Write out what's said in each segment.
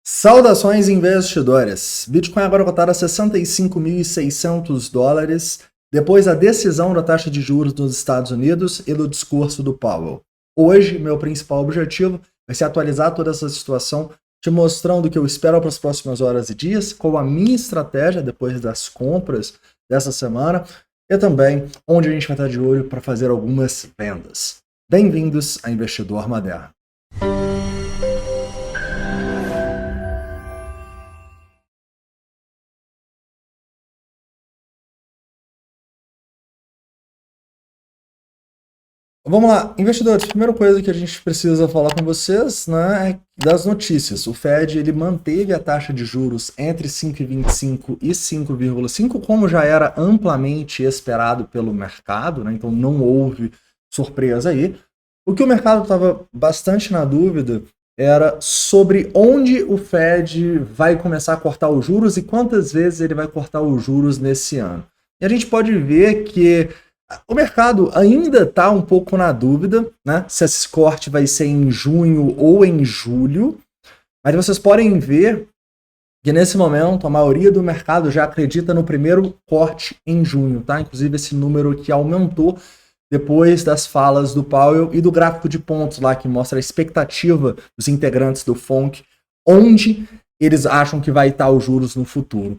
Saudações investidores! Bitcoin agora cotado a $65.600 depois da decisão da taxa de juros dos Estados Unidos e do discurso do Powell. Hoje, meu principal objetivo vai ser atualizar toda essa situação, te mostrando o que eu espero para as próximas horas e dias, qual a minha estratégia depois das compras dessa semana e também onde a gente vai estar de olho para fazer algumas vendas. Bem-vindos a Investidor Moderno. Vamos lá, investidores, a primeira coisa que a gente precisa falar com vocês, né, é das notícias. O Fed ele manteve a taxa de juros entre 5,25 e 5,5, como já era amplamente esperado pelo mercado, né, então não houve surpresa aí. O que o mercado estava bastante na dúvida era sobre onde o Fed vai começar a cortar os juros e quantas vezes ele vai cortar os juros nesse ano. E a gente pode ver que o mercado ainda está um pouco na dúvida, né, se esse corte vai ser em junho ou em julho, mas vocês podem ver que nesse momento a maioria do mercado já acredita no primeiro corte em junho, tá? Inclusive esse número aqui aumentou depois das falas do Powell e do gráfico de pontos lá que mostra a expectativa dos integrantes do FONC, onde eles acham que vai estar os juros no futuro.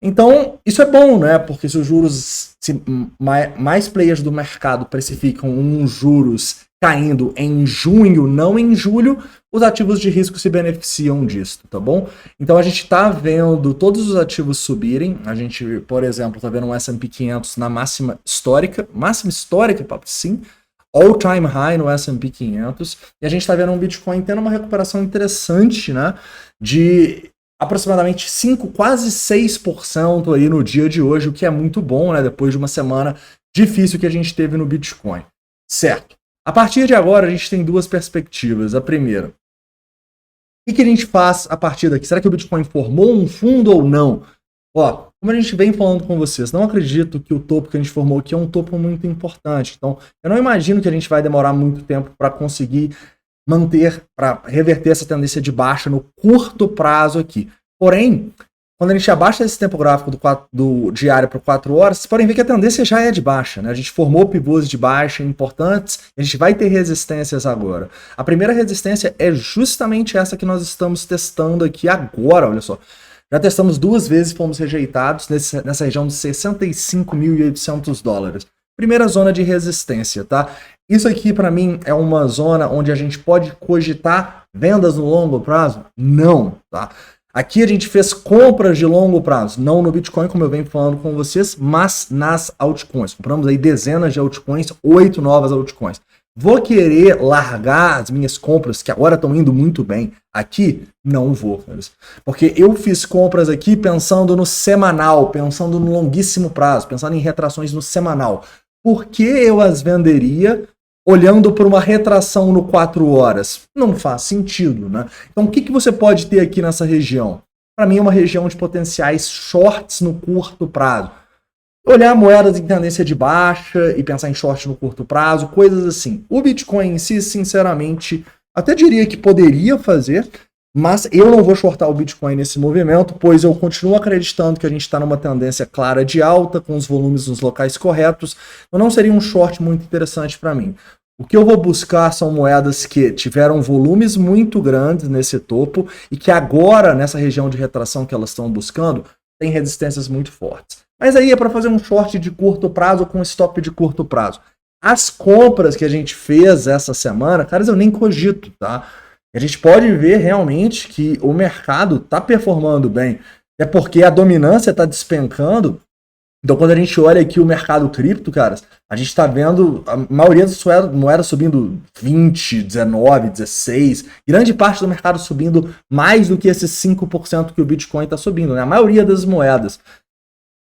Então, isso é bom, né? Porque se os juros, se mais players do mercado precificam uns juros caindo em junho, não em julho, os ativos de risco se beneficiam disso, tá bom? Então a gente tá vendo todos os ativos subirem. A gente, por exemplo, tá vendo um S&P 500 na máxima histórica, papo, sim, all-time high no S&P 500, e a gente tá vendo um Bitcoin tendo uma recuperação interessante, né? De aproximadamente 5, quase 6% aí no dia de hoje, o que é muito bom, né? Depois de uma semana difícil que a gente teve no Bitcoin. Certo. A partir de agora, a gente tem duas perspectivas. A primeira, o que a gente faz a partir daqui? Será que o Bitcoin formou um fundo ou não? Ó, como a gente vem falando com vocês, não acredito que o topo que a gente formou aqui é um topo muito importante. Então, eu não imagino que a gente vai demorar muito tempo para conseguir manter, para reverter essa tendência de baixa no curto prazo aqui. Porém, quando a gente abaixa esse tempo gráfico do diário para 4 horas, vocês podem ver que a tendência já é de baixa, né? A gente formou pivôs de baixa importantes, a gente vai ter resistências agora. A primeira resistência é justamente essa que nós estamos testando aqui agora, olha só. Já testamos 2 vezes e fomos rejeitados nessa região de $65.800. Primeira zona de resistência, tá? Isso aqui, para mim, é uma zona onde a gente pode cogitar vendas no longo prazo? Não, tá? Aqui a gente fez compras de longo prazo, não no Bitcoin, como eu venho falando com vocês, mas nas altcoins. Compramos aí dezenas de altcoins, 8 novas altcoins. Vou querer largar as minhas compras, que agora estão indo muito bem, aqui? Não vou, caras. Porque eu fiz compras aqui pensando no semanal, pensando no longuíssimo prazo, pensando em retrações no semanal. Por que eu as venderia olhando para uma retração no 4 horas? Não faz sentido, né? Então, o que você pode ter aqui nessa região? Para mim, é uma região de potenciais shorts no curto prazo. Olhar moedas em tendência de baixa e pensar em short no curto prazo, coisas assim. O Bitcoin em si, sinceramente, até diria que poderia fazer, mas eu não vou shortar o Bitcoin nesse movimento, pois eu continuo acreditando que a gente está numa tendência clara de alta, com os volumes nos locais corretos. Então não seria um short muito interessante para mim. O que eu vou buscar são moedas que tiveram volumes muito grandes nesse topo e que agora, nessa região de retração que elas estão buscando, tem resistências muito fortes. Mas aí é para fazer um short de curto prazo com stop de curto prazo. As compras que a gente fez essa semana, caras, eu nem cogito, tá? A gente pode ver realmente que o mercado está performando bem. É porque a dominância está despencando. Então, quando a gente olha aqui o mercado cripto, caras, a gente está vendo a maioria das moedas subindo 20, 19, 16. Grande parte do mercado subindo mais do que esses 5% que o Bitcoin está subindo, né? A maioria das moedas.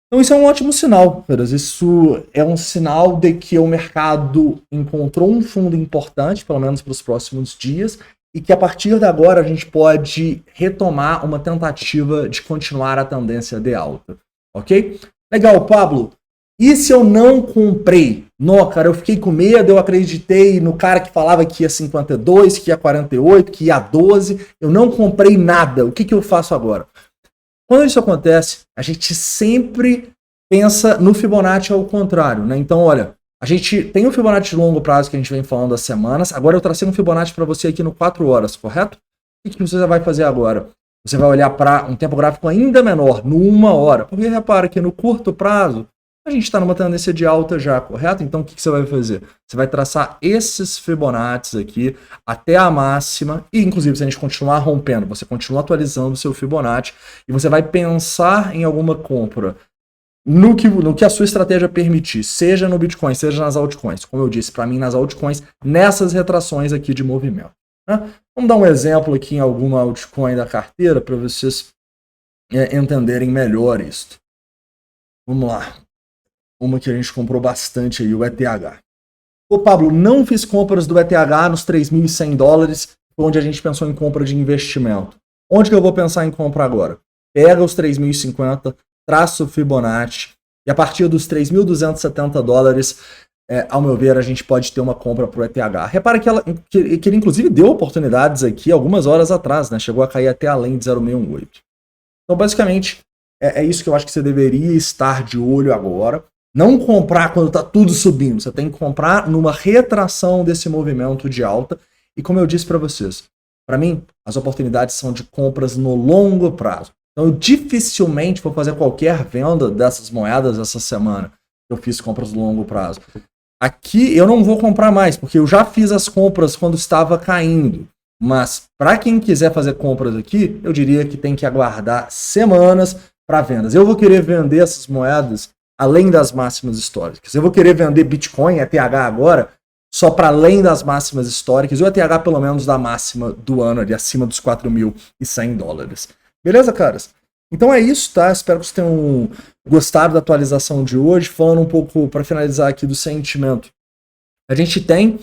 Então isso é um ótimo sinal, caras. Isso é um sinal de que o mercado encontrou um fundo importante, pelo menos para os próximos dias, e que a partir de agora a gente pode retomar uma tentativa de continuar a tendência de alta, ok? Legal, Pablo. E se eu não comprei? Não, cara, eu fiquei com medo, eu acreditei no cara que falava que ia 52, que ia 48, que ia 12, eu não comprei nada. O que eu faço agora? Quando isso acontece, a gente sempre pensa no Fibonacci ao contrário, né? Então, olha, a gente tem o Fibonacci de longo prazo que a gente vem falando há semanas, agora eu tracei um Fibonacci para você aqui no 4 horas, correto? O que você vai fazer agora? Você vai olhar para um tempo gráfico ainda menor, no 1 hora, porque repara que no curto prazo, a gente está numa tendência de alta já, correto? Então o que você vai fazer? Você vai traçar esses Fibonacci aqui até a máxima, e inclusive se a gente continuar rompendo, você continua atualizando o seu Fibonacci, e você vai pensar em alguma compra no que a sua estratégia permitir, seja no Bitcoin, seja nas altcoins. Como eu disse, para mim nas altcoins, nessas retrações aqui de movimento. Né? Vamos dar um exemplo aqui em alguma altcoin da carteira para vocês entenderem melhor isso. Vamos lá. Uma que a gente comprou bastante aí, o ETH. Ô Pablo, não fiz compras do ETH nos $3.100, onde a gente pensou em compra de investimento. Onde que eu vou pensar em compra agora? Pega os 3.050, traça o Fibonacci, e a partir dos $3.270, ao meu ver, a gente pode ter uma compra para o ETH. Repara que ele inclusive deu oportunidades aqui algumas horas atrás, né? Chegou a cair até além de 0,618. Então, basicamente, é isso que eu acho que você deveria estar de olho agora. Não comprar quando está tudo subindo. Você tem que comprar numa retração desse movimento de alta. E como eu disse para vocês, para mim, as oportunidades são de compras no longo prazo. Então, eu dificilmente vou fazer qualquer venda dessas moedas essa semana. Eu fiz compras no longo prazo. Aqui eu não vou comprar mais, porque eu já fiz as compras quando estava caindo. Mas para quem quiser fazer compras aqui, eu diria que tem que aguardar semanas para vendas. Eu vou querer vender essas moedas além das máximas históricas. Eu vou querer vender Bitcoin, ETH agora, só para além das máximas históricas, e o ETH pelo menos da máxima do ano, ali, acima dos $4.100. Beleza, caras? Então é isso, tá? Espero que vocês tenham gostado da atualização de hoje. Falando um pouco, para finalizar aqui, do sentimento. A gente tem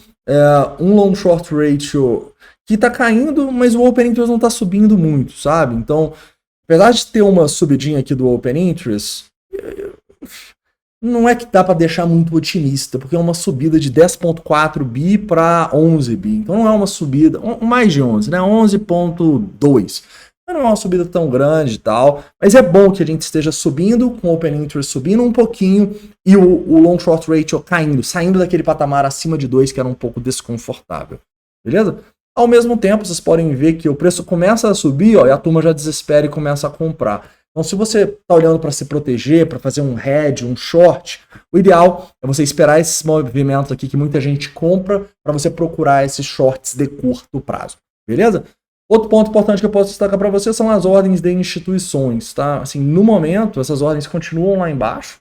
um long short ratio que está caindo, mas o open interest não está subindo muito, sabe? Então, apesar de ter uma subidinha aqui do open interest, não é que dá para deixar muito otimista, porque é uma subida de 10,4 bi para 11 bi. Então não é uma subida, mais de 11, né? 11,2. Não é uma subida tão grande e tal, mas é bom que a gente esteja subindo, com o open interest subindo um pouquinho e o long short ratio caindo, saindo daquele patamar acima de 2 que era um pouco desconfortável. Beleza? Ao mesmo tempo, vocês podem ver que o preço começa a subir, ó, e a turma já desespera e começa a comprar. Então, se você está olhando para se proteger, para fazer um hedge, um short, o ideal é você esperar esses movimentos aqui que muita gente compra para você procurar esses shorts de curto prazo. Beleza? Outro ponto importante que eu posso destacar para você são as ordens de instituições, tá? Assim, no momento, essas ordens continuam lá embaixo.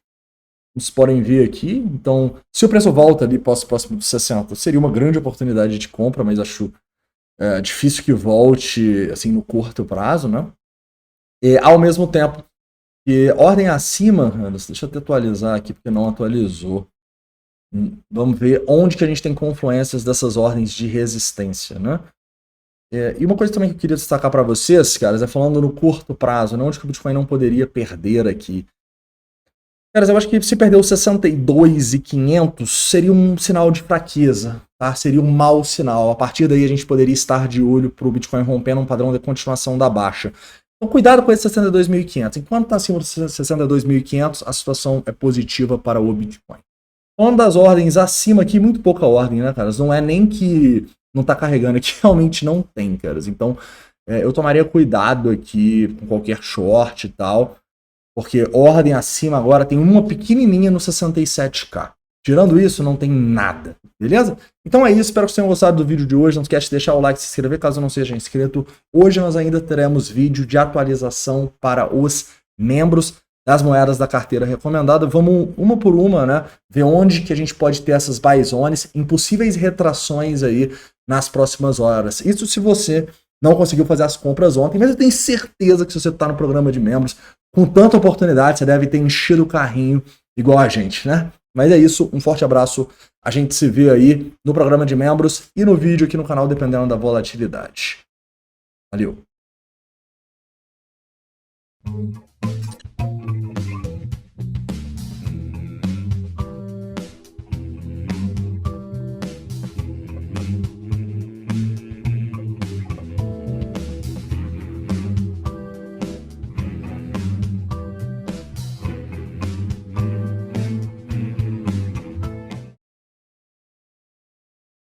Vocês podem ver aqui. Então, se o preço volta ali próximo dos 60, seria uma grande oportunidade de compra, mas acho difícil que volte assim no curto prazo, né? E, ao mesmo tempo, que ordem acima, deixa eu até atualizar aqui, porque não atualizou. Vamos ver onde que a gente tem confluências dessas ordens de resistência, né? E uma coisa também que eu queria destacar para vocês, caras, é falando no curto prazo, né, onde que o Bitcoin não poderia perder aqui. Caras, eu acho que se perder os 62.500 seria um sinal de fraqueza, tá? Seria um mau sinal. A partir daí a gente poderia estar de olho para o Bitcoin rompendo um padrão de continuação da baixa. Então cuidado com esse 62.500. Enquanto está acima dos 62.500, a situação é positiva para o Bitcoin. Falando das ordens acima aqui, muito pouca ordem, né, caras? Não é nem que não está carregando aqui, realmente não tem, caras. Então eu tomaria cuidado aqui com qualquer short e tal. Porque ordem acima agora tem uma pequenininha no 67k. Tirando isso, não tem nada. Beleza? Então é isso. Espero que vocês tenham gostado do vídeo de hoje. Não esquece de deixar o like e se inscrever caso não seja inscrito. Hoje nós ainda teremos vídeo de atualização para os membros das moedas da carteira recomendada. Vamos uma por uma, né? Ver onde que a gente pode ter essas buy zones em possíveis retrações aí nas próximas horas. Isso se você não conseguiu fazer as compras ontem, mas eu tenho certeza que se você está no programa de membros, com tanta oportunidade, você deve ter enchido o carrinho igual a gente, né? Mas é isso, um forte abraço. A gente se vê aí no programa de membros e no vídeo aqui no canal, dependendo da volatilidade. Valeu!